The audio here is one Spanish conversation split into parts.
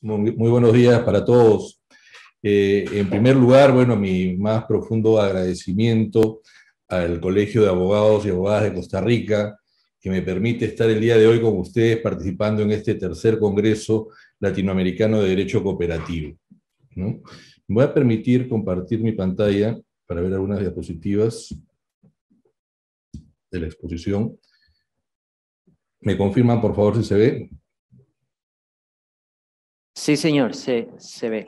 Muy buenos días para todos. En primer lugar, bueno, mi más profundo agradecimiento al Colegio de Abogados y Abogadas de Costa Rica, que me permite estar el día de hoy con ustedes participando en este tercer Congreso Latinoamericano de Derecho Cooperativo, ¿no? Me voy a permitir compartir mi pantalla para ver algunas diapositivas de la exposición. ¿Me confirman, por favor, si se ve? Sí, señor, se ve.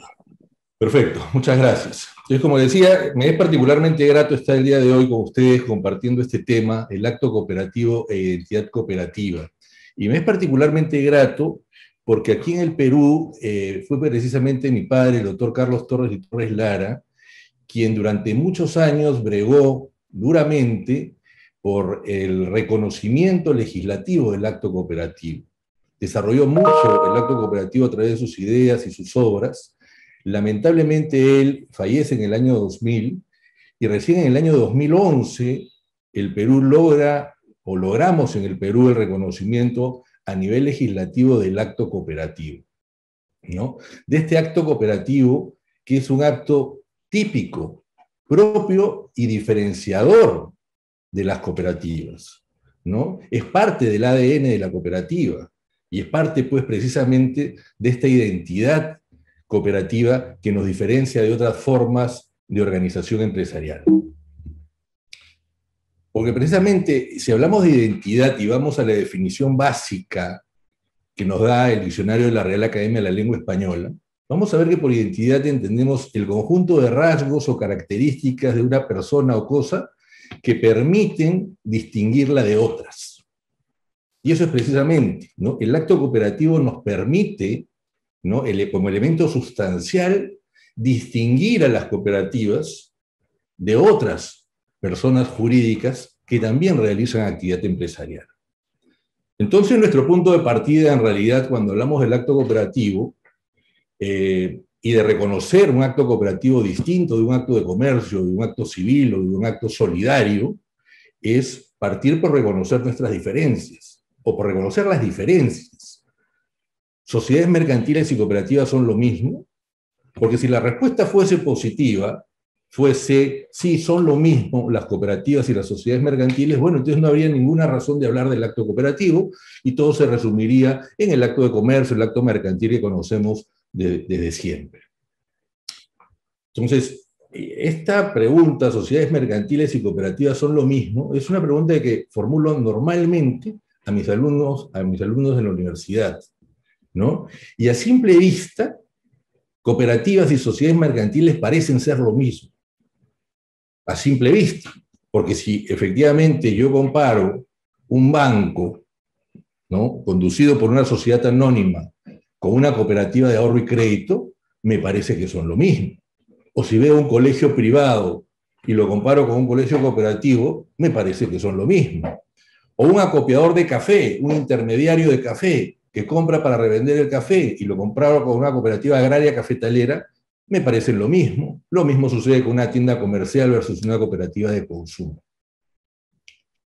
Perfecto, muchas gracias. Entonces, como decía, me es particularmente grato estar el día de hoy con ustedes compartiendo este tema, el acto cooperativo e identidad cooperativa. Y me es particularmente grato porque aquí en el Perú fue precisamente mi padre, el doctor Carlos Torres y Torres Lara, quien durante muchos años bregó duramente por el reconocimiento legislativo del acto cooperativo. Desarrolló mucho el acto cooperativo a través de sus ideas y sus obras. Lamentablemente él fallece en el año 2000 y recién en el año 2011 el Perú logramos en el Perú el reconocimiento a nivel legislativo del acto cooperativo, ¿no? De este acto cooperativo que es un acto típico, propio y diferenciador de las cooperativas, ¿no? Es parte del ADN de la cooperativa y es parte, pues, precisamente de esta identidad cooperativa que nos diferencia de otras formas de organización empresarial. Porque precisamente, si hablamos de identidad y vamos a la definición básica que nos da el diccionario de la Real Academia de la Lengua Española, vamos a ver que por identidad entendemos el conjunto de rasgos o características de una persona o cosa que permiten distinguirla de otras. Y eso es precisamente, ¿no? El acto cooperativo nos permite, ¿no? Como elemento sustancial, distinguir a las cooperativas de otras personas jurídicas que también realizan actividad empresarial. Entonces, nuestro punto de partida, en realidad, cuando hablamos del acto cooperativo, y de reconocer un acto cooperativo distinto de un acto de comercio, de un acto civil o de un acto solidario, es partir por reconocer nuestras diferencias, o por reconocer las diferencias. ¿Sociedades mercantiles y cooperativas son lo mismo? Porque si la respuesta fuese positiva, fuese, sí, son lo mismo las cooperativas y las sociedades mercantiles, bueno, entonces no habría ninguna razón de hablar del acto cooperativo y todo se resumiría en el acto de comercio, el acto mercantil que conocemos desde siempre. Entonces, esta pregunta, ¿sociedades mercantiles y cooperativas son lo mismo? Es una pregunta que formulo normalmente a mis alumnos en la universidad, ¿no? Y a simple vista, cooperativas y sociedades mercantiles parecen ser lo mismo, a simple vista, porque si efectivamente yo comparo un banco, ¿no?, conducido por una sociedad anónima con una cooperativa de ahorro y crédito, me parece que son lo mismo. O si veo un colegio privado y lo comparo con un colegio cooperativo, me parece que son lo mismo. O un acopiador de café, un intermediario de café, que compra para revender el café y lo compraba con una cooperativa agraria cafetalera, me parece lo mismo. Lo mismo sucede con una tienda comercial versus una cooperativa de consumo.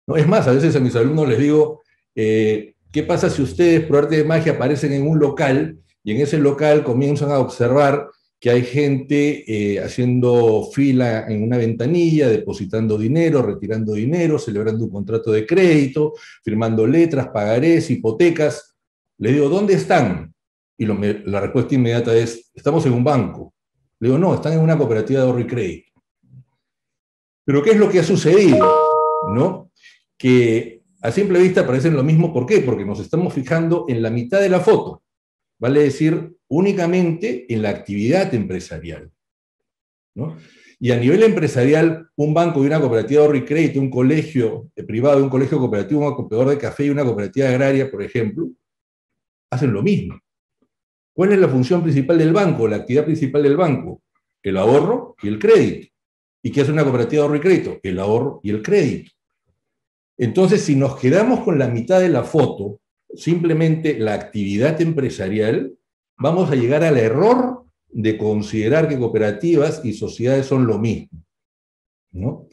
¿No? Es más, a veces a mis alumnos les digo, ¿qué pasa si ustedes por arte de magia aparecen en un local y en ese local comienzan a observar que hay gente haciendo fila en una ventanilla, depositando dinero, retirando dinero, celebrando un contrato de crédito, firmando letras, pagarés, hipotecas? Le digo, ¿dónde están? Y la respuesta inmediata es, estamos en un banco. Le digo, no, están en una cooperativa de ahorro y crédito. Pero ¿qué es lo que ha sucedido? ¿No? Que a simple vista parecen lo mismo. ¿Por qué? Porque nos estamos fijando en la mitad de la foto. Vale decir, únicamente en la actividad empresarial, ¿no? Y a nivel empresarial, un banco y una cooperativa de ahorro y crédito, un colegio privado y un colegio cooperativo, un acopiador de café y una cooperativa agraria, por ejemplo, hacen lo mismo. ¿Cuál es la función principal del banco, la actividad principal del banco? El ahorro y el crédito. ¿Y qué hace una cooperativa de ahorro y crédito? El ahorro y el crédito. Entonces, si nos quedamos con la mitad de la foto, simplemente la actividad empresarial, vamos a llegar al error de considerar que cooperativas y sociedades son lo mismo, ¿no?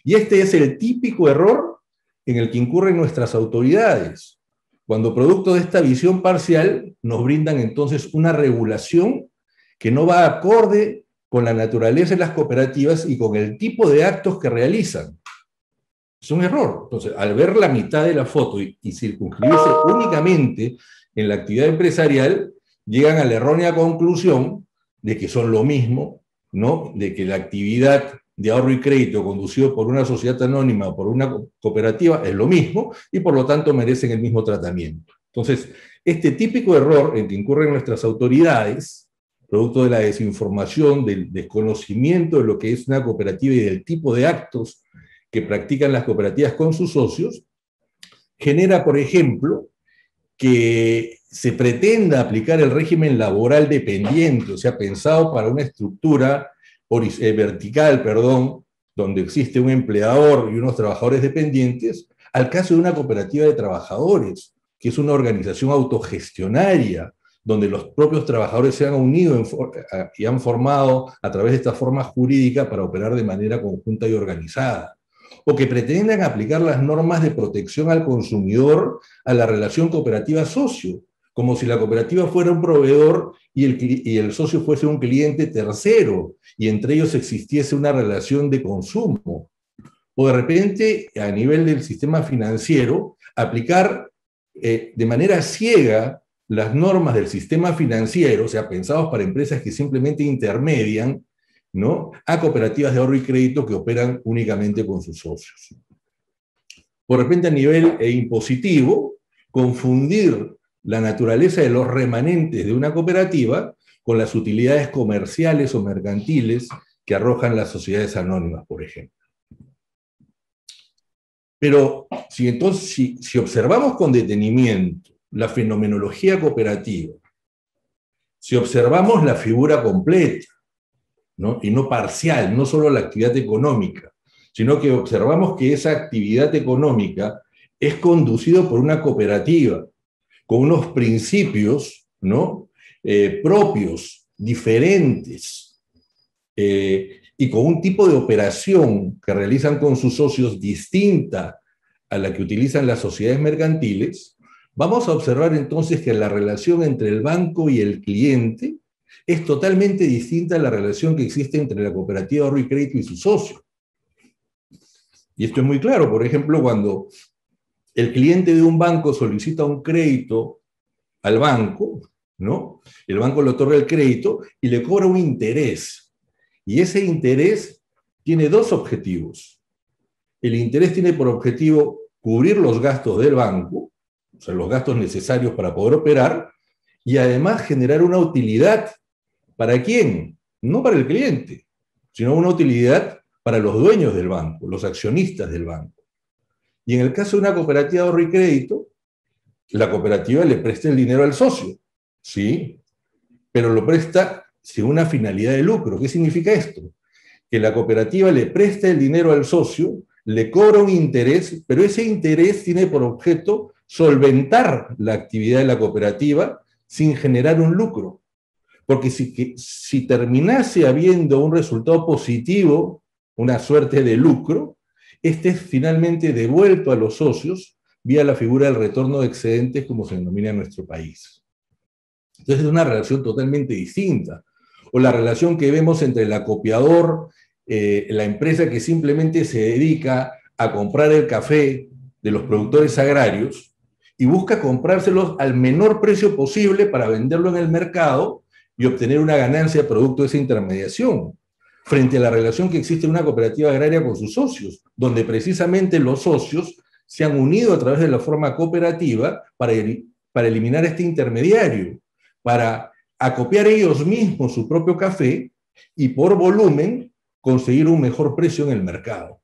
Y este es el típico error en el que incurren nuestras autoridades, cuando producto de esta visión parcial nos brindan entonces una regulación que no va acorde con la naturaleza de las cooperativas y con el tipo de actos que realizan. Es un error. Entonces, al ver la mitad de la foto y circunscribirse únicamente en la actividad empresarial, llegan a la errónea conclusión de que son lo mismo, ¿no? De que la actividad de ahorro y crédito conducido por una sociedad anónima o por una cooperativa es lo mismo y por lo tanto merecen el mismo tratamiento. Entonces, este típico error en que incurren nuestras autoridades, producto de la desinformación, del desconocimiento de lo que es una cooperativa y del tipo de actos que practican las cooperativas con sus socios, genera, por ejemplo, que se pretenda aplicar el régimen laboral dependiente, o sea, pensado para una estructura vertical, donde existe un empleador y unos trabajadores dependientes, al caso de una cooperativa de trabajadores, que es una organización autogestionaria, donde los propios trabajadores se han unido y han formado a través de esta forma jurídica para operar de manera conjunta y organizada, o que pretendan aplicar las normas de protección al consumidor a la relación cooperativa-socio, como si la cooperativa fuera un proveedor y el socio fuese un cliente tercero, y entre ellos existiese una relación de consumo. O de repente, a nivel del sistema financiero, aplicar de manera ciega las normas del sistema financiero, o sea, pensados para empresas que simplemente intermedian, ¿no?, a cooperativas de ahorro y crédito que operan únicamente con sus socios. Por repente, a nivel impositivo, confundir la naturaleza de los remanentes de una cooperativa con las utilidades comerciales o mercantiles que arrojan las sociedades anónimas, por ejemplo. Pero si observamos con detenimiento la fenomenología cooperativa, si observamos la figura completa, ¿no?, y no parcial, no solo la actividad económica, sino que observamos que esa actividad económica es conducida por una cooperativa, con unos principios, ¿no?, propios, diferentes, y con un tipo de operación que realizan con sus socios distinta a la que utilizan las sociedades mercantiles, vamos a observar entonces que la relación entre el banco y el cliente es totalmente distinta a la relación que existe entre la cooperativa de ahorro y crédito y su socio. Y esto es muy claro. Por ejemplo, cuando el cliente de un banco solicita un crédito al banco, ¿no?, el banco le otorga el crédito y le cobra un interés. Y ese interés tiene dos objetivos. El interés tiene por objetivo cubrir los gastos del banco, o sea, los gastos necesarios para poder operar, y además generar una utilidad. ¿Para quién? No para el cliente, sino una utilidad para los dueños del banco, los accionistas del banco. Y en el caso de una cooperativa de ahorro y crédito, la cooperativa le presta el dinero al socio, ¿sí?, pero lo presta sin una finalidad de lucro. ¿Qué significa esto? Que la cooperativa le presta el dinero al socio, le cobra un interés, pero ese interés tiene por objeto solventar la actividad de la cooperativa sin generar un lucro. Porque si terminase habiendo un resultado positivo, una suerte de lucro, este es finalmente devuelto a los socios vía la figura del retorno de excedentes, como se denomina en nuestro país. Entonces es una relación totalmente distinta. O la relación que vemos entre el acopiador, la empresa que simplemente se dedica a comprar el café de los productores agrarios y busca comprárselos al menor precio posible para venderlo en el mercado y obtener una ganancia producto de esa intermediación, frente a la relación que existe en una cooperativa agraria con sus socios, donde precisamente los socios se han unido a través de la forma cooperativa para eliminar este intermediario, para acopiar ellos mismos su propio café y por volumen conseguir un mejor precio en el mercado,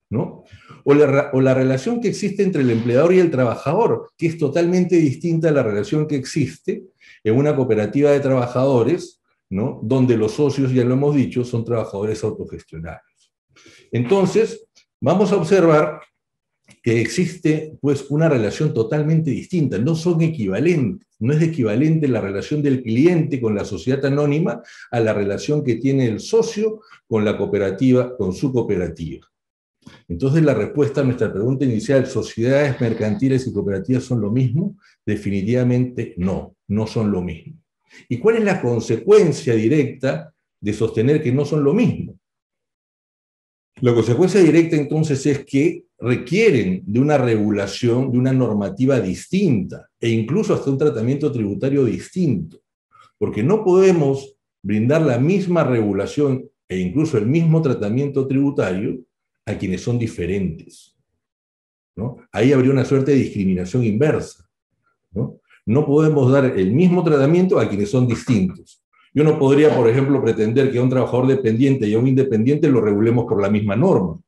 ¿no? O la relación que existe entre el empleador y el trabajador, que es totalmente distinta a la relación que existe en una cooperativa de trabajadores, ¿no?, donde los socios, ya lo hemos dicho, son trabajadores autogestionarios. Entonces, vamos a observar que existe pues una relación totalmente distinta, no son equivalentes, no es equivalente la relación del cliente con la sociedad anónima a la relación que tiene el socio con la cooperativa, con su cooperativa. Entonces la respuesta a nuestra pregunta inicial, ¿sociedades mercantiles y cooperativas son lo mismo? Definitivamente no, no son lo mismo. ¿Y cuál es la consecuencia directa de sostener que no son lo mismo? La consecuencia directa entonces es que requieren de una regulación, de una normativa distinta e incluso hasta un tratamiento tributario distinto, porque no podemos brindar la misma regulación e incluso el mismo tratamiento tributario a quienes son diferentes, ¿no? Ahí habría una suerte de discriminación inversa, ¿no? No podemos dar el mismo tratamiento a quienes son distintos. Yo no podría, por ejemplo, pretender que a un trabajador dependiente y a un independiente lo regulemos por la misma norma.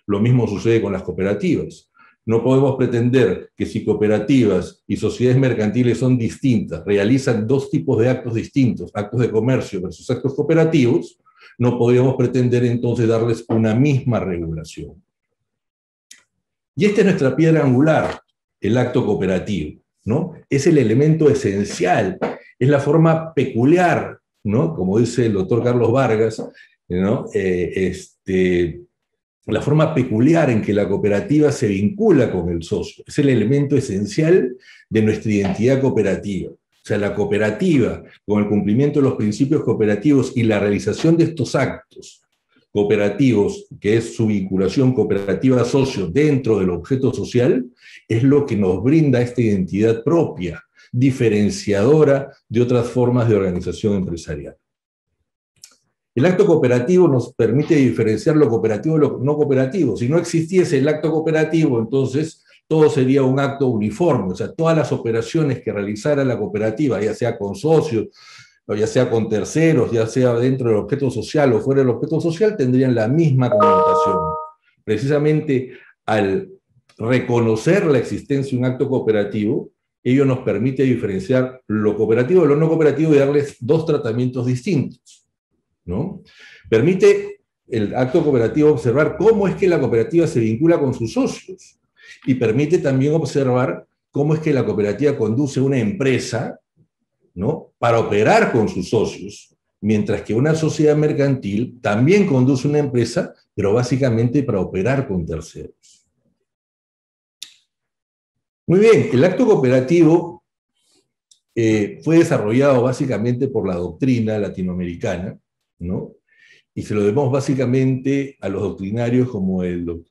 Lo mismo sucede con las cooperativas. No podemos pretender que si cooperativas y sociedades mercantiles son distintas, realizan dos tipos de actos distintos, actos de comercio versus actos cooperativos, no podríamos pretender entonces darles una misma regulación. Y esta es nuestra piedra angular, el acto cooperativo, ¿no? Es el elemento esencial, es la forma peculiar, ¿no? Como dice el doctor Carlos Vargas, ¿no? La forma peculiar en que la cooperativa se vincula con el socio. Es el elemento esencial de nuestra identidad cooperativa. O sea, la cooperativa, con el cumplimiento de los principios cooperativos y la realización de estos actos cooperativos, que es su vinculación cooperativa socio dentro del objeto social, es lo que nos brinda esta identidad propia, diferenciadora de otras formas de organización empresarial. El acto cooperativo nos permite diferenciar lo cooperativo de lo no cooperativo. Si no existiese el acto cooperativo, entonces todo sería un acto uniforme. O sea, todas las operaciones que realizara la cooperativa, ya sea con socios, o ya sea con terceros, ya sea dentro del objeto social o fuera del objeto social, tendrían la misma connotación. Precisamente al reconocer la existencia de un acto cooperativo, ello nos permite diferenciar lo cooperativo de lo no cooperativo y darles dos tratamientos distintos, ¿no? Permite el acto cooperativo observar cómo es que la cooperativa se vincula con sus socios y permite también observar cómo es que la cooperativa conduce una empresa, ¿no? Para operar con sus socios, mientras que una sociedad mercantil también conduce una empresa, pero básicamente para operar con terceros. Muy bien, el acto cooperativo fue desarrollado básicamente por la doctrina latinoamericana, ¿no? Y se lo debemos básicamente a los doctrinarios como el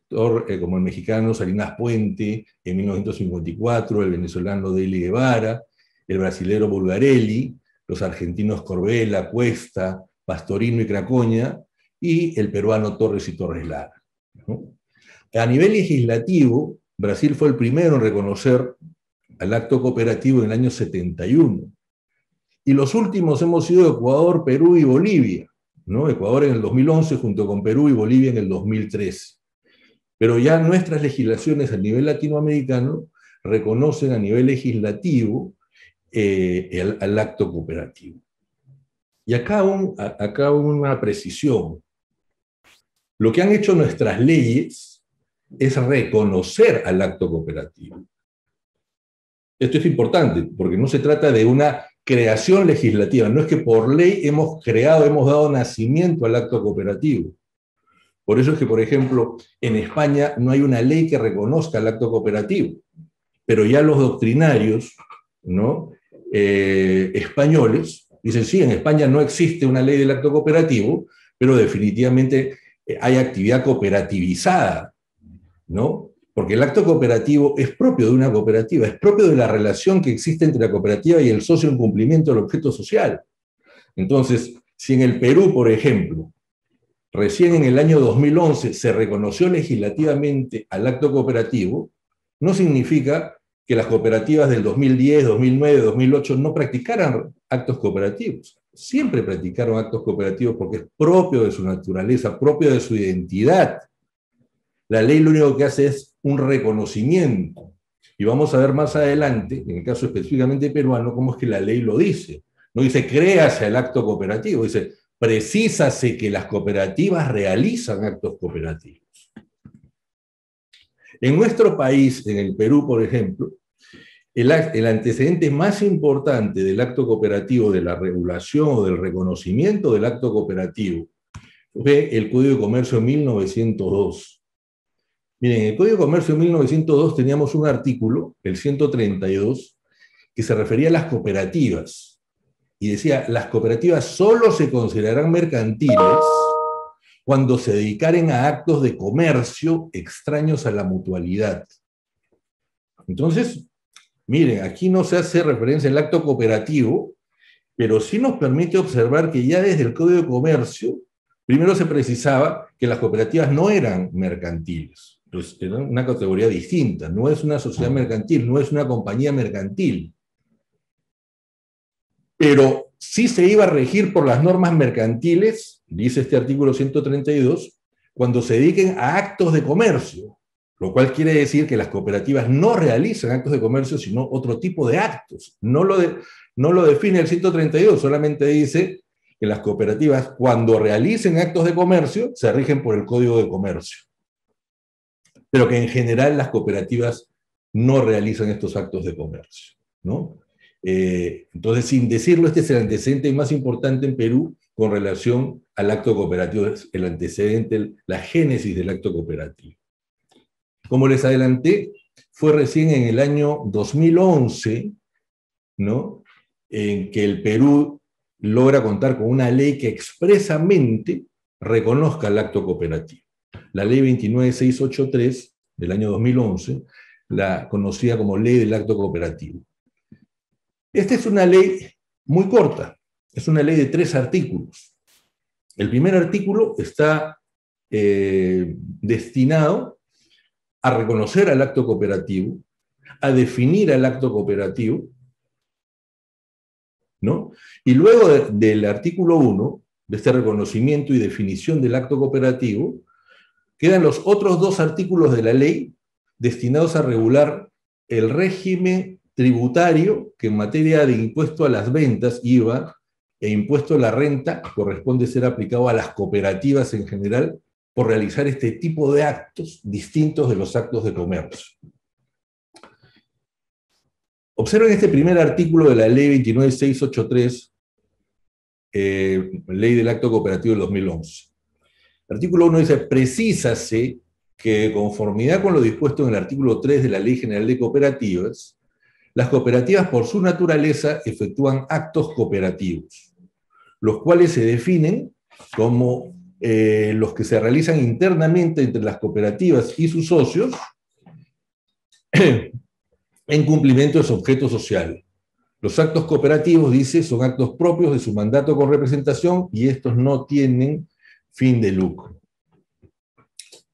mexicano Salinas Puente en 1954, el venezolano Deli Guevara, el brasilero Bulgarelli, los argentinos Corbella, Cuesta, Pastorino y Cracoña, y el peruano Torres y Torres Lara, ¿no? A nivel legislativo, Brasil fue el primero en reconocer al acto cooperativo en el año 71. Y los últimos hemos sido Ecuador, Perú y Bolivia, ¿no? Ecuador en el 2011 junto con Perú y Bolivia en el 2013. Pero ya nuestras legislaciones a nivel latinoamericano reconocen a nivel legislativo al acto cooperativo. Y acá una precisión. Lo que han hecho nuestras leyes es reconocer al acto cooperativo. Esto es importante, porque no se trata de una creación legislativa, no es que por ley hemos dado nacimiento al acto cooperativo. Por eso es que, por ejemplo, en España no hay una ley que reconozca el acto cooperativo, pero ya los doctrinarios, ¿no? Españoles dicen, sí, en España no existe una ley del acto cooperativo, pero definitivamente hay actividad cooperativizada, ¿no? Porque el acto cooperativo es propio de una cooperativa, es propio de la relación que existe entre la cooperativa y el socio en cumplimiento del objeto social. Entonces, si en el Perú, por ejemplo, recién en el año 2011 se reconoció legislativamente al acto cooperativo, no significa que las cooperativas del 2010, 2009, 2008 no practicaran actos cooperativos. Siempre practicaron actos cooperativos porque es propio de su naturaleza, propio de su identidad. La ley lo único que hace es un reconocimiento. Y vamos a ver más adelante, en el caso específicamente peruano, cómo es que la ley lo dice. No dice créase el acto cooperativo, dice precísase que las cooperativas realizan actos cooperativos. En nuestro país, en el Perú, por ejemplo, el antecedente más importante del acto cooperativo, de la regulación o del reconocimiento del acto cooperativo, fue el Código de Comercio de 1902. Miren, en el Código de Comercio de 1902 teníamos un artículo, el 132, que se refería a las cooperativas. Y decía, las cooperativas solo se considerarán mercantiles cuando se dedicaren a actos de comercio extraños a la mutualidad. Entonces, miren, aquí no se hace referencia al acto cooperativo, pero sí nos permite observar que ya desde el Código de Comercio, primero se precisaba que las cooperativas no eran mercantiles, pues eran una categoría distinta, no es una sociedad mercantil, no es una compañía mercantil, pero sí se iba a regir por las normas mercantiles, dice este artículo 132, cuando se dediquen a actos de comercio, lo cual quiere decir que las cooperativas no realizan actos de comercio, sino otro tipo de actos. No lo define el 132, solamente dice que las cooperativas, cuando realicen actos de comercio, se rigen por el Código de Comercio. Pero que en general las cooperativas no realizan estos actos de comercio, ¿no? Entonces, sin decirlo, este es el antecedente más importante en Perú con relación al acto cooperativo, es el antecedente, la génesis del acto cooperativo. Como les adelanté, fue recién en el año 2011, ¿no?, en que el Perú logra contar con una ley que expresamente reconozca el acto cooperativo. La ley 29683 del año 2011, la conocida como Ley del Acto Cooperativo. Esta es una ley muy corta, es una ley de 3 artículos. El primer artículo está destinado a reconocer al acto cooperativo, a definir al acto cooperativo, ¿no? Y luego del artículo 1, de este reconocimiento y definición del acto cooperativo, quedan los otros 2 artículos de la ley destinados a regular el régimen tributario que en materia de impuesto a las ventas, IVA, e impuesto a la renta corresponde ser aplicado a las cooperativas en general por realizar este tipo de actos distintos de los actos de comercio. Observen este primer artículo de la Ley 29683, Ley del Acto Cooperativo del 2011. El artículo 1 dice, precísase que de conformidad con lo dispuesto en el artículo 3 de la Ley General de Cooperativas, las cooperativas por su naturaleza efectúan actos cooperativos, los cuales se definen como los que se realizan internamente entre las cooperativas y sus socios en cumplimiento de su objeto social. Los actos cooperativos, dice, son actos propios de su mandato con representación y estos no tienen fin de lucro.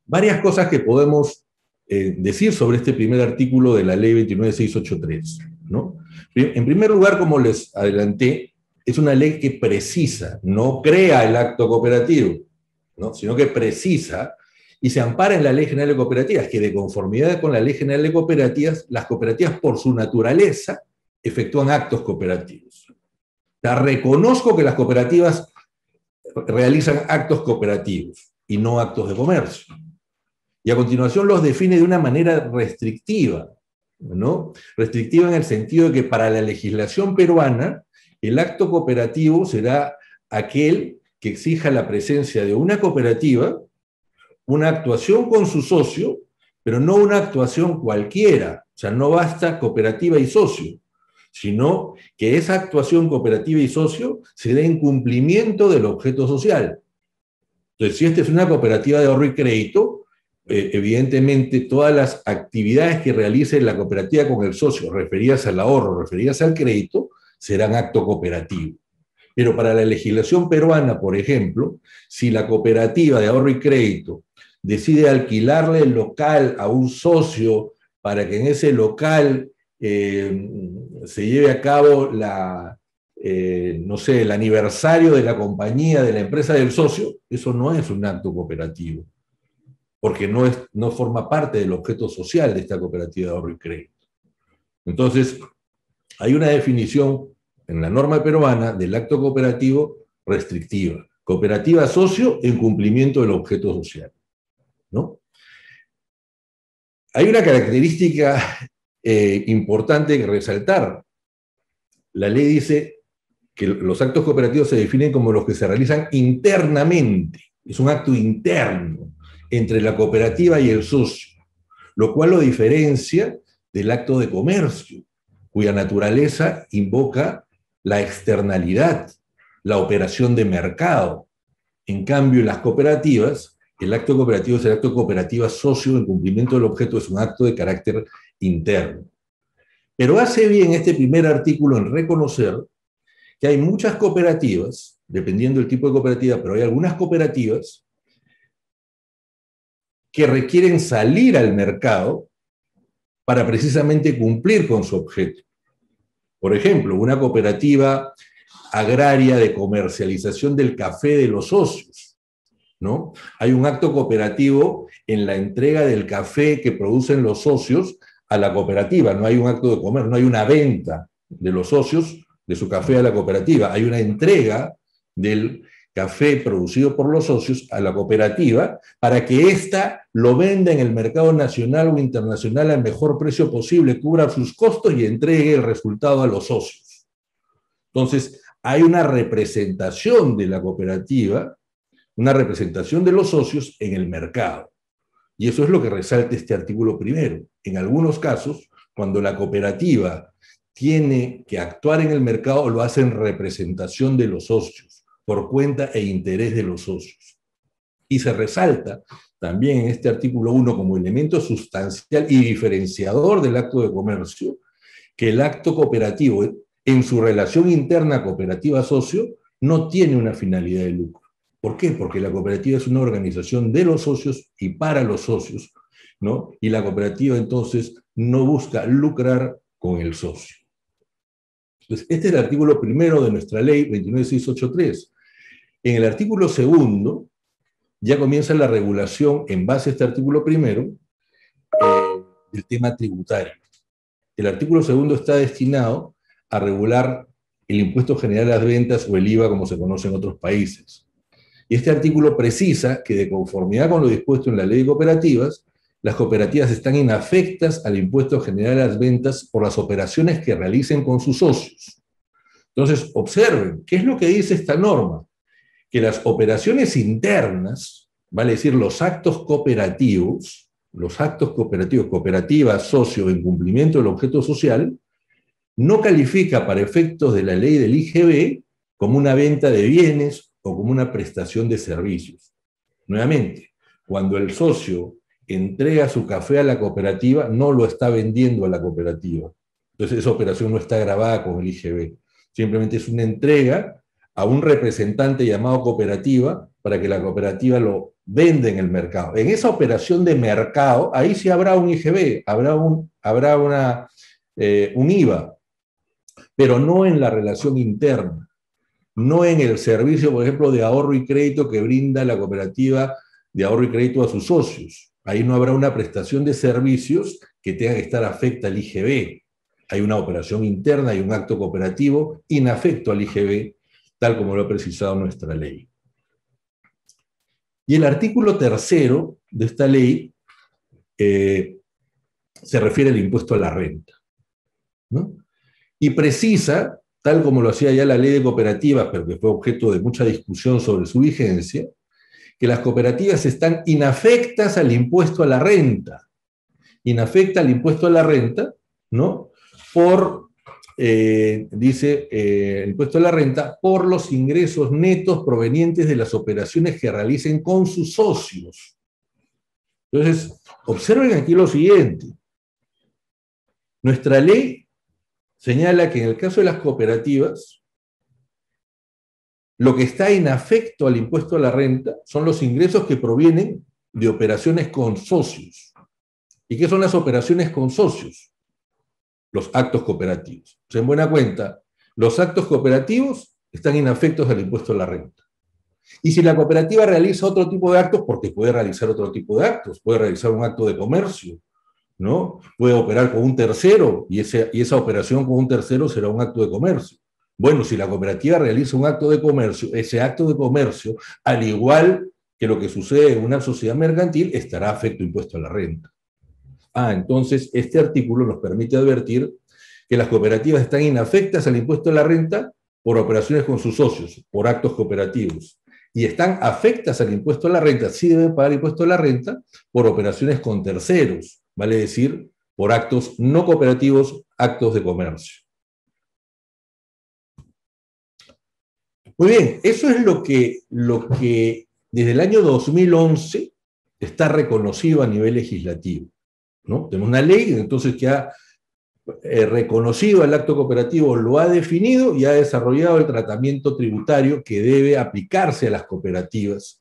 Varias cosas que podemos decir sobre este primer artículo de la Ley 29683, ¿no? En primer lugar, como les adelanté, es una ley que precisa, no crea el acto cooperativo, ¿no?, sino que precisa y se ampara en la Ley General de Cooperativas, que de conformidad con la Ley General de Cooperativas, las cooperativas por su naturaleza efectúan actos cooperativos. O sea, reconozco que las cooperativas realizan actos cooperativos y no actos de comercio. Y a continuación los define de una manera restrictiva, ¿no? Restrictiva en el sentido de que para la legislación peruana, el acto cooperativo será aquel que exija la presencia de una cooperativa, una actuación con su socio, pero no una actuación cualquiera. O sea, no basta cooperativa y socio, sino que esa actuación cooperativa y socio se dé en cumplimiento del objeto social. Entonces, si esta es una cooperativa de ahorro y crédito, evidentemente todas las actividades que realice la cooperativa con el socio referidas al ahorro, referidas al crédito, serán acto cooperativo. Pero para la legislación peruana, por ejemplo, si la cooperativa de ahorro y crédito decide alquilarle el local a un socio para que en ese local se lleve a cabo no sé, el aniversario de la compañía, de la empresa del socio, eso no es un acto cooperativo, porque no forma parte del objeto social de esta cooperativa de ahorro y crédito. Entonces, hay una definición en la norma peruana del acto cooperativo restrictiva. Cooperativa socio en cumplimiento del objeto social, ¿no? Hay una característica importante que resaltar. La ley dice que los actos cooperativos se definen como los que se realizan internamente. Es un acto interno entre la cooperativa y el socio. lo cual lo diferencia del acto de comercio, cuya naturaleza invoca la externalidad, la operación de mercado. En cambio, en las cooperativas, el acto cooperativo es el acto de cooperativa socio en cumplimiento del objeto, es un acto de carácter interno. Pero hace bien este primer artículo en reconocer que hay muchas cooperativas, dependiendo del tipo de cooperativa, pero hay algunas cooperativas que requieren salir al mercado para precisamente cumplir con su objeto. Por ejemplo, una cooperativa agraria de comercialización del café de los socios, ¿no? Hay un acto cooperativo en la entrega del café que producen los socios a la cooperativa. No hay un acto de comercio, no hay una venta de los socios de su café a la cooperativa. Hay una entrega del café producido por los socios a la cooperativa para que ésta lo venda en el mercado nacional o internacional al mejor precio posible, cubra sus costos y entregue el resultado a los socios. Entonces, hay una representación de la cooperativa, una representación de los socios en el mercado. Y eso es lo que resalta este artículo primero. En algunos casos, cuando la cooperativa tiene que actuar en el mercado, lo hace en representación de los socios, por cuenta e interés de los socios. Y se resalta también en este artículo 1 como elemento sustancial y diferenciador del acto de comercio, que el acto cooperativo, en su relación interna cooperativa-socio, no tiene una finalidad de lucro. ¿Por qué? Porque la cooperativa es una organización de los socios y para los socios, ¿no? Y la cooperativa entonces no busca lucrar con el socio. Entonces, este es el artículo primero de nuestra ley 29683. En el artículo segundo, ya comienza la regulación en base a este artículo primero del tema tributario. El artículo segundo está destinado a regular el impuesto general a las ventas o el IVA, como se conoce en otros países. Y este artículo precisa que, de conformidad con lo dispuesto en la ley de cooperativas, las cooperativas están inafectas al impuesto general a las ventas por las operaciones que realicen con sus socios. Entonces, observen, ¿qué es lo que dice esta norma? Que las operaciones internas, vale decir, los actos cooperativos, cooperativa, socio, en cumplimiento del objeto social, no califica para efectos de la ley del IGB como una venta de bienes o como una prestación de servicios. Nuevamente, cuando el socio entrega su café a la cooperativa, no lo está vendiendo a la cooperativa. Entonces esa operación no está grabada con el IGB. Simplemente es una entrega a un representante llamado cooperativa para que la cooperativa lo venda en el mercado. En esa operación de mercado, ahí sí habrá un IGB, habrá un IVA, pero no en la relación interna, no en el servicio, por ejemplo, de ahorro y crédito que brinda la cooperativa de ahorro y crédito a sus socios. Ahí no habrá una prestación de servicios que tenga que estar afecta al IGB. Hay una operación interna y un acto cooperativo inafecto al IGB, tal como lo ha precisado nuestra ley. Y el artículo tercero de esta ley se refiere al impuesto a la renta, ¿no? Y precisa, tal como lo hacía ya la ley de cooperativas, pero que fue objeto de mucha discusión sobre su vigencia, que las cooperativas están inafectas al impuesto a la renta. Inafecta al impuesto a la renta, ¿no? Dice el impuesto a la renta, por los ingresos netos provenientes de las operaciones que realicen con sus socios. Entonces, observen aquí lo siguiente. Nuestra ley señala que en el caso de las cooperativas, lo que está inafecto al impuesto a la renta son los ingresos que provienen de operaciones con socios. ¿Y qué son las operaciones con socios? Los actos cooperativos. O sea, en buena cuenta, los actos cooperativos están inafectos al impuesto a la renta. Y si la cooperativa realiza otro tipo de actos, porque puede realizar otro tipo de actos, puede realizar un acto de comercio, ¿no? Puede operar con un tercero, y esa operación con un tercero será un acto de comercio. Bueno, si la cooperativa realiza un acto de comercio, ese acto de comercio, al igual que lo que sucede en una sociedad mercantil, estará afecto al impuesto a la renta. Entonces, este artículo nos permite advertir que las cooperativas están inafectas al impuesto a la renta por operaciones con sus socios, por actos cooperativos. Y están afectas al impuesto a la renta, sí deben pagar impuesto a la renta, por operaciones con terceros, vale decir, por actos no cooperativos, actos de comercio. Muy bien, eso es lo que desde el año 2011 está reconocido a nivel legislativo, ¿no? Tenemos una ley, entonces, que ha reconocido el acto cooperativo, lo ha definido y ha desarrollado el tratamiento tributario que debe aplicarse a las cooperativas.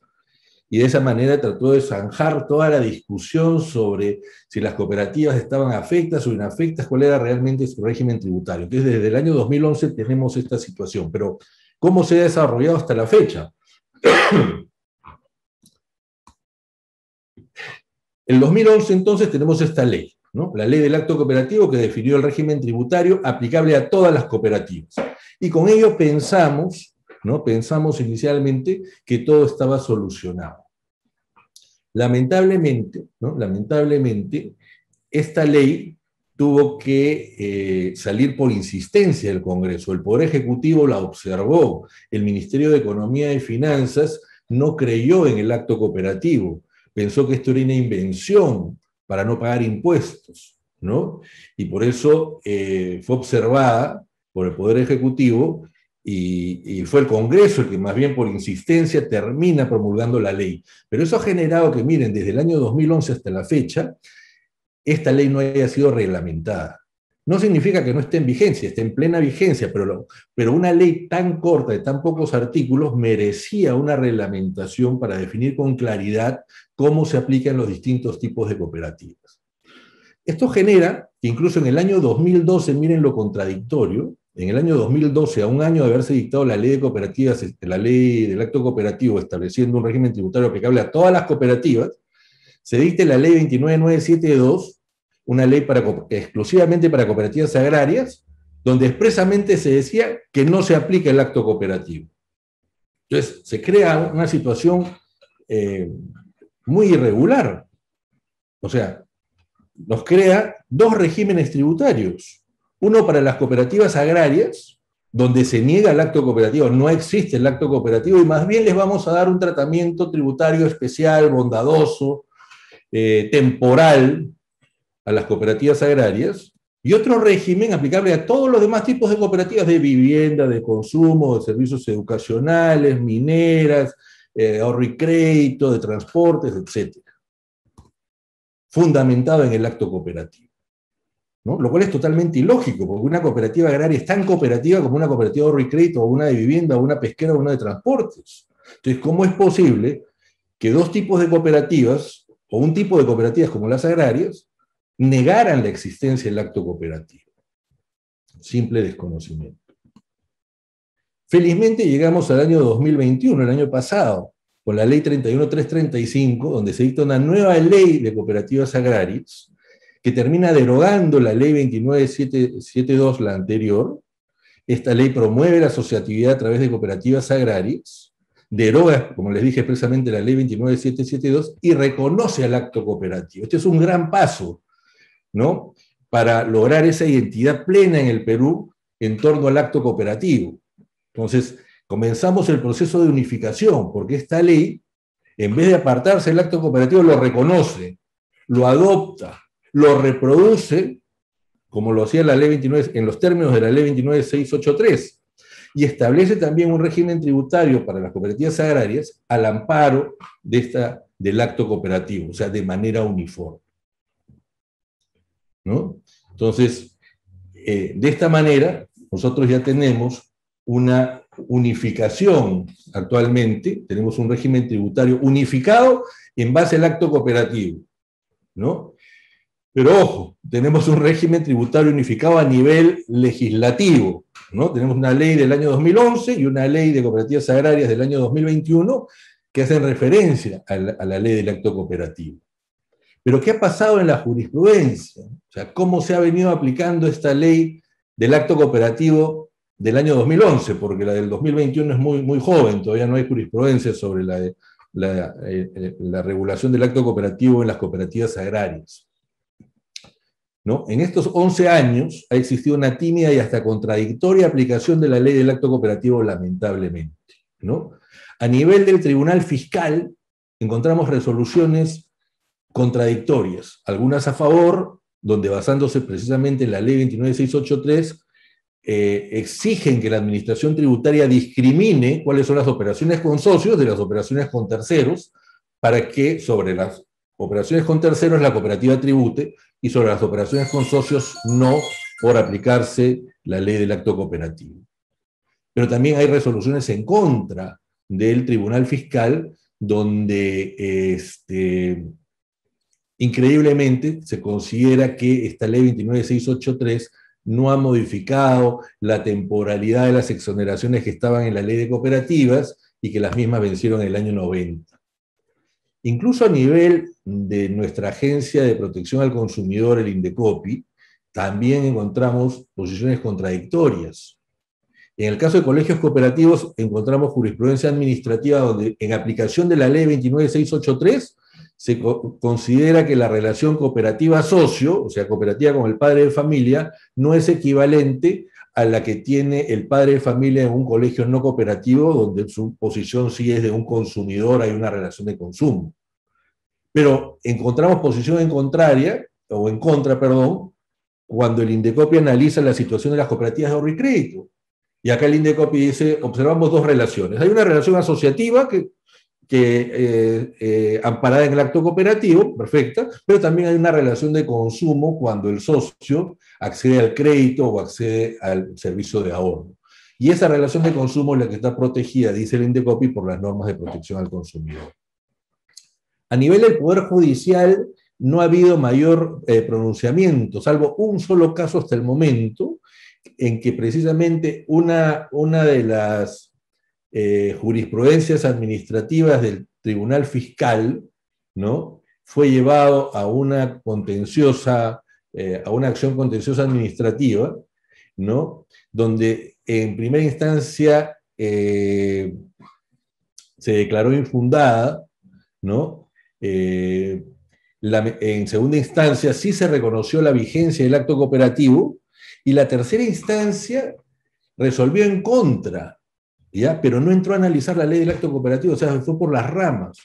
Y de esa manera trató de zanjar toda la discusión sobre si las cooperativas estaban afectas o inafectas, cuál era realmente su régimen tributario. Entonces, desde el año 2011 tenemos esta situación, pero ¿cómo se ha desarrollado hasta la fecha? En 2011, entonces, tenemos esta ley, ¿no? La ley del acto cooperativo, que definió el régimen tributario aplicable a todas las cooperativas. Y con ello pensamos, ¿no? Pensamos inicialmente que todo estaba solucionado. Lamentablemente, ¿no? Lamentablemente, esta ley tuvo que salir por insistencia del Congreso. El Poder Ejecutivo la observó, el Ministerio de Economía y Finanzas no creyó en el acto cooperativo, pensó que esto era una invención para no pagar impuestos, ¿no? Y por eso fue observada por el Poder Ejecutivo y fue el Congreso el que más bien por insistencia termina promulgando la ley. Pero eso ha generado que, miren, desde el año 2011 hasta la fecha, esta ley no haya sido reglamentada. No significa que no esté en vigencia, está en plena vigencia, pero una ley tan corta, de tan pocos artículos, merecía una reglamentación para definir con claridad cómo se aplican los distintos tipos de cooperativas. Esto genera que incluso en el año 2012, miren lo contradictorio, en el año 2012, a un año de haberse dictado la ley de cooperativas, la ley del acto cooperativo estableciendo un régimen tributario aplicable a todas las cooperativas, se dicte la ley 29972, una ley exclusivamente para cooperativas agrarias, donde expresamente se decía que no se aplica el acto cooperativo. Entonces, se crea una situación muy irregular. O sea, nos crea dos regímenes tributarios. Uno para las cooperativas agrarias, donde se niega el acto cooperativo, no existe el acto cooperativo, y más bien les vamos a dar un tratamiento tributario especial, bondadoso, temporal, a las cooperativas agrarias, y otro régimen aplicable a todos los demás tipos de cooperativas de vivienda, de consumo, de servicios educacionales, mineras, ahorro y crédito, de transportes, etc. Fundamentado en el acto cooperativo, ¿no? Lo cual es totalmente ilógico, porque una cooperativa agraria es tan cooperativa como una cooperativa de ahorro y crédito, o una de vivienda, o una pesquera, o una de transportes. Entonces, ¿cómo es posible que dos tipos de cooperativas, o un tipo de cooperativas como las agrarias, negaran la existencia del acto cooperativo? Simple desconocimiento. Felizmente llegamos al año 2021, el año pasado, con la ley 31335, donde se dicta una nueva ley de cooperativas agrarias, que termina derogando la ley 29772, la anterior. Esta ley promueve la asociatividad a través de cooperativas agrarias, deroga, como les dije expresamente, la ley 29772 y reconoce al acto cooperativo. Este es un gran paso, ¿no?, para lograr esa identidad plena en el Perú en torno al acto cooperativo. Entonces, comenzamos el proceso de unificación, porque esta ley, en vez de apartarse del acto cooperativo, lo reconoce, lo adopta, lo reproduce, como lo hacía la ley 29, en los términos de la ley 29683, y establece también un régimen tributario para las cooperativas agrarias al amparo del acto cooperativo, o sea, de manera uniforme, ¿no? Entonces, de esta manera, nosotros ya tenemos una unificación actualmente, tenemos un régimen tributario unificado en base al acto cooperativo, ¿no? Pero ojo, tenemos un régimen tributario unificado a nivel legislativo, ¿no? Tenemos una ley del año 2011 y una ley de cooperativas agrarias del año 2021 que hacen referencia a la ley del acto cooperativo. Pero ¿qué ha pasado en la jurisprudencia? O sea, ¿cómo se ha venido aplicando esta ley del acto cooperativo del año 2011? Porque la del 2021 es muy, muy joven, todavía no hay jurisprudencia sobre la regulación del acto cooperativo en las cooperativas agrarias, ¿no? En estos 11 años ha existido una tímida y hasta contradictoria aplicación de la ley del acto cooperativo, lamentablemente, ¿no? A nivel del Tribunal Fiscal encontramos resoluciones contradictorias, algunas a favor, donde basándose precisamente en la ley 29683, exigen que la administración tributaria discrimine cuáles son las operaciones con socios de las operaciones con terceros, para que sobre las operaciones con terceros la cooperativa tribute y sobre las operaciones con socios no, por aplicarse la ley del acto cooperativo. Pero también hay resoluciones en contra del Tribunal Fiscal donde increíblemente se considera que esta ley 29683 no ha modificado la temporalidad de las exoneraciones que estaban en la ley de cooperativas y que las mismas vencieron en el año 90. Incluso a nivel de nuestra agencia de protección al consumidor, el Indecopi, también encontramos posiciones contradictorias. En el caso de colegios cooperativos encontramos jurisprudencia administrativa donde en aplicación de la ley 29683 se considera que la relación cooperativa-socio, o sea, cooperativa con el padre de familia, no es equivalente a la que tiene el padre de familia en un colegio no cooperativo, donde su posición sí es de un consumidor, hay una relación de consumo. Pero encontramos posición en contraria, o en contra, perdón, cuando el Indecopi analiza la situación de las cooperativas de ahorro y crédito. Y acá el Indecopi dice, observamos dos relaciones. Hay una relación asociativa que amparada en el acto cooperativo, perfecta, pero también hay una relación de consumo cuando el socio accede al crédito o accede al servicio de ahorro. Y esa relación de consumo es la que está protegida, dice el Indecopi, por las normas de protección al consumidor. A nivel del Poder Judicial no ha habido mayor pronunciamiento, salvo un solo caso hasta el momento, en que precisamente una de las jurisprudencias administrativas del Tribunal Fiscal, ¿no?, fue llevado a una contenciosa, a una acción contenciosa administrativa, ¿no?, donde en primera instancia se declaró infundada, ¿no? En segunda instancia sí se reconoció la vigencia del acto cooperativo, y la tercera instancia resolvió en contra, ¿ya? Pero no entró a analizar la ley del acto cooperativo, o sea, fue por las ramas.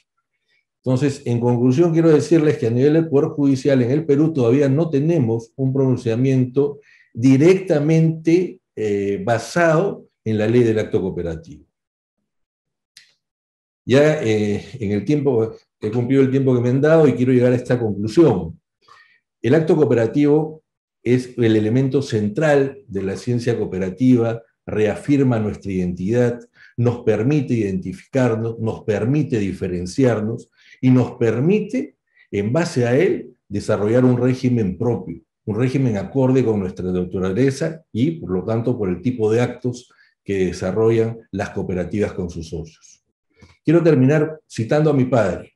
Entonces, en conclusión, quiero decirles que a nivel del Poder Judicial en el Perú todavía no tenemos un pronunciamiento directamente basado en la ley del acto cooperativo. Ya en el tiempo, he cumplido el tiempo que me han dado y quiero llegar a esta conclusión. El acto cooperativo es el elemento central de la ciencia cooperativa, reafirma nuestra identidad, nos permite identificarnos, nos permite diferenciarnos y nos permite, en base a él, desarrollar un régimen propio, un régimen acorde con nuestra naturaleza y, por lo tanto, por el tipo de actos que desarrollan las cooperativas con sus socios. Quiero terminar citando a mi padre,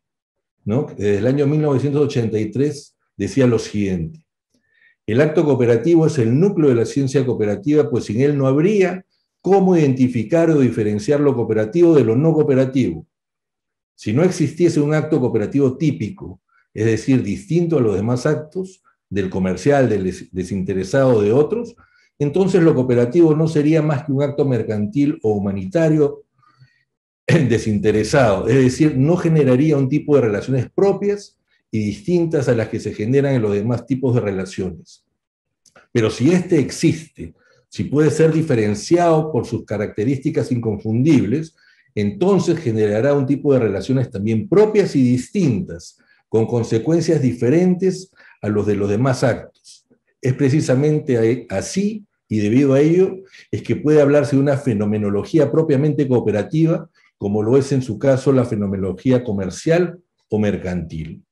¿no?, que desde el año 1983 decía lo siguiente: el acto cooperativo es el núcleo de la ciencia cooperativa, pues sin él no habría cómo identificar o diferenciar lo cooperativo de lo no cooperativo. Si no existiese un acto cooperativo típico, es decir, distinto a los demás actos, del comercial, del desinteresado, de otros, entonces lo cooperativo no sería más que un acto mercantil o humanitario desinteresado, es decir, no generaría un tipo de relaciones propias y distintas a las que se generan en los demás tipos de relaciones. Pero si éste existe, si puede ser diferenciado por sus características inconfundibles, entonces generará un tipo de relaciones también propias y distintas, con consecuencias diferentes a los de los demás actos. Es precisamente así, y debido a ello, es que puede hablarse de una fenomenología propiamente cooperativa, como lo es en su caso la fenomenología comercial o mercantil.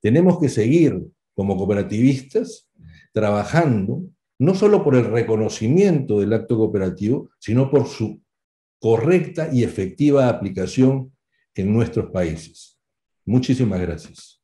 Tenemos que seguir, como cooperativistas, trabajando no solo por el reconocimiento del acto cooperativo, sino por su correcta y efectiva aplicación en nuestros países. Muchísimas gracias.